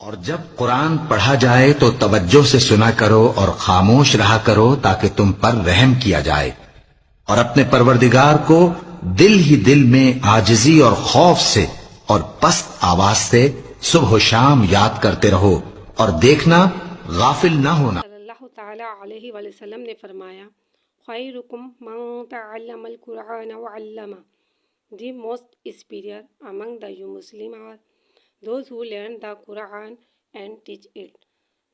اور جب قرآن پڑھا جائے تو توجہ سے سنا کرو اور خاموش رہا کرو تاکہ تم پر رحم کیا جائے، اور اپنے پروردگار کو دل ہی دل میں عاجزی اور خوف سے اور پست آواز سے صبح و شام یاد کرتے رہو، اور دیکھنا غافل نہ ہونا۔ صلی اللہ تعالیٰ علیہ وآلہ وسلم نے فرمایا، خیرکم من تعلم القرآن وعلمہ. The most superior among the you Muslim are those who learn the Quran and teach it.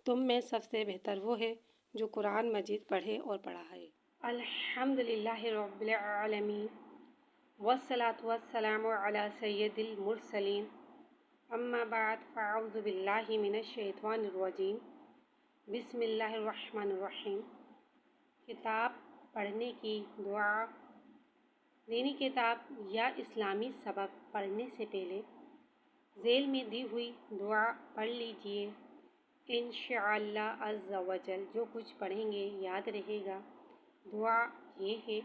تم میں سب سے بہتر وہ ہے جو قرآن مجید پڑھے اور پڑھائے۔ الحمدللہ رب العالمین والصلاة والسلام علی سید المرسلین، اما بعد فاعوذ باللہ من الشیطان الرجیم، بسم اللہ الرحمن الرحیم۔ کتاب پڑھنے کی دعا۔ دینی کتاب یا اسلامی سبق پڑھنے سے پہلے ذیل میں دی ہوئی دعا پڑھ لیجئے۔ انشاءاللہ عز و جل جو کچھ پڑھیں گے یاد رہے گا۔ دعا یہ ہے،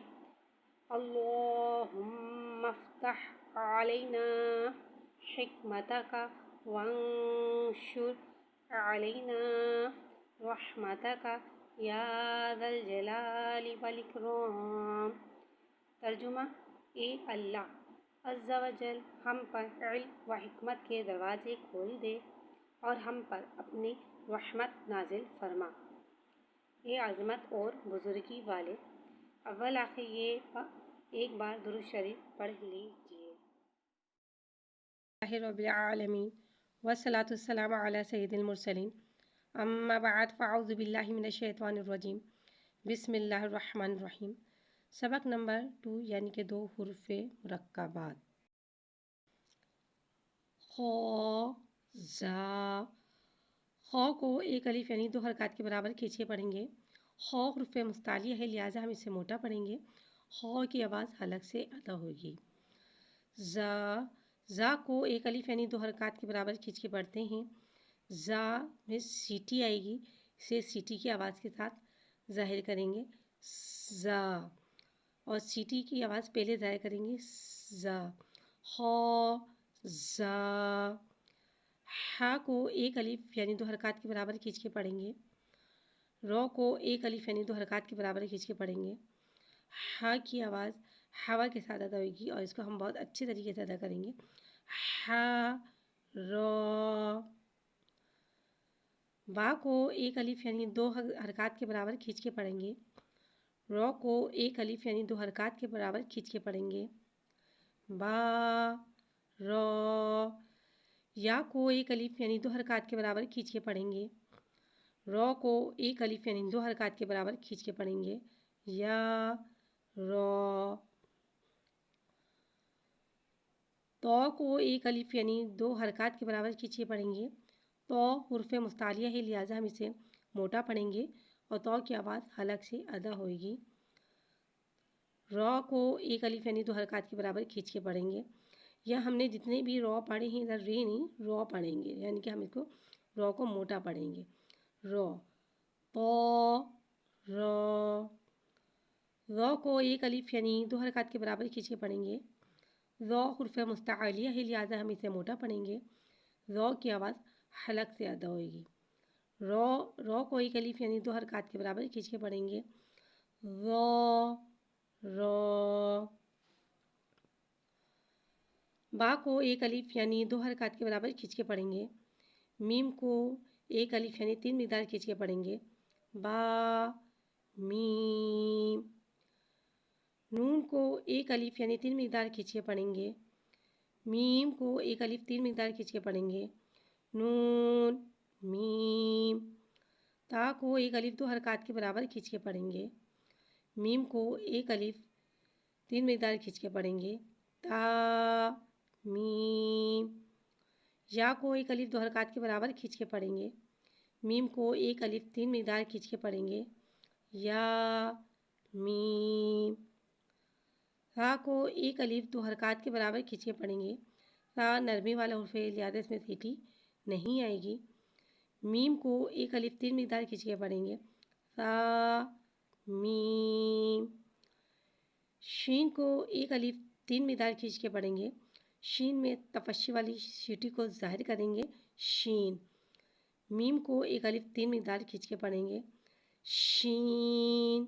اللہم افتح علینا حکمتک وانشر علینا رحمتک یا ذا الجلال والاکرام۔ ترجمہ، اے اللہ عز و جل ہم پر علم و حکمت کے دروازے کھول دے اور ہم پر اپنی رحمت نازل فرما۔ اے عظمت اور بزرگی والے، اول آخر یہ ایک بار درود شریف پڑھ لیجئے۔ اللہ رب العالمین والصلاة والسلام علی سید المرسلین، اما بعد فاعوذ باللہ من الشیطان الرجیم، بسم اللہ الرحمن الرحیم۔ سبق نمبر 2 یعنی کہ 2 حروف مرکبات۔ خا، زا۔ خا کو ایک الف یعنی 2 حرکات کے برابر کھینچ کے پڑھیں گے۔ خا حرف مستعلیہ ہے لہٰذا ہم اسے موٹا پڑھیں گے۔ خا کی آواز حلق سے ادا ہوگی۔ زا، زا کو ایک الف یعنی 2 حرکات کے برابر کھینچ کے پڑھتے ہیں۔ زا میں سیٹی آئے گی، اسے سیٹی کی آواز کے ساتھ ظاہر کریں گے، زا، اور سیٹی کی آواز پہلے ظاہر کریں گے، زا، خا، زا۔ ہا کو ایک الف یعنی 2 حرکات کے برابر کھینچ کے پڑھیں گے۔ رو کو ایک الف یعنی 2 حرکات کے برابر کھینچ کے پڑھیں گے۔ ہا کی آواز ہوا کے ساتھ ادا ہوگی اور اس کو ہم بہت اچھے طریقے سے ادا کریں گے، ہا، رو۔ با کو ایک الف یعنی 2 حرکات کے برابر کھینچ کے پڑھیں گے۔ رو کو ایک الف یعنی 2 حرکات کے برابر کھینچ کے پڑھیں گے، با، رو۔ یا کو ایک الف یعنی 2 حرکات کے برابر کھینچ کے پڑھیں گے۔ رو کو ایک الف یعنی 2 حرکات کے برابر کھینچ کے پڑھیں گے، یا، رو۔ تو کو ایک الف یعنی 2 حرکات کے برابر کھینچ کے پڑھیں گے۔ تو حرف مستعلیہ ہے لہٰذا ہم اسے موٹا پڑھیں گے اور تو کی آواز حلق سے ادا ہوگی۔ رو کو ایک الف یعنی 2 حرکات کے برابر کھینچ کے پڑھیں گے۔ یا ہم نے جتنے بھی رو پڑھے ہیں ادھر ری نہیں، رو پڑھیں گے، یعنی کہ ہم اس کو رو کو موٹا پڑھیں گے، رو، تو، رو۔ رو کو ایک الف یعنی 2 حرکات کے برابر کھینچ کے پڑھیں گے۔ رو حرف مستعلیہ ہے لہٰذا ہم اسے موٹا پڑھیں گے، رو کی آواز حلق سے ادا ہوگی۔ رو، رو کو ایک الف یعنی 2 حرکات کے برابر کھینچ کے پڑھیں گے، رو، رو۔ با کو ایک الف یعنی 2 حرکات کے برابر کھینچ کے پڑھیں گے۔ میم کو ایک الف یعنی 3 مقدار کھینچ کے پڑھیں گے، با، میم۔ نون کو ایک الف یعنی 3 مقدار کھینچ کے پڑھیں گے۔ میم کو ایک الف 3 مقدار کھینچ کے پڑھیں گے، نون، میم۔ تا کو ایک الف 2 حرکات کے برابر کھینچ کے پڑھیں گے۔ میم کو ایک الف 3 مقدار کھینچ کے پڑھیں گے، تا، میم۔ یا کو ایک الف 2 حرکات کے برابر کھینچ کے پڑھیں گے۔ میم کو ایک الف 3 مقدار کھینچ کے پڑھیں گے، یا، میم۔ را کو ایک الف 2 حرکات کے برابر کھینچ کے پڑھیں گے۔ را نرمی والا حرف ہے لہٰذا اس میں سیٹی نہیں آئے گی۔ میم کو ایک الف 3 مقدار کھینچ کے پڑھیں گے، را، میم۔ شین کو ایک الف 3 مقدار کھینچ کے پڑھیں گے۔ شین میں تفشی والی سیٹی کو ظاہر کریں گے، شین، میم کو ایک الف 3 مقدار کھینچ کے پڑھیں گے، شین،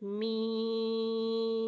میم،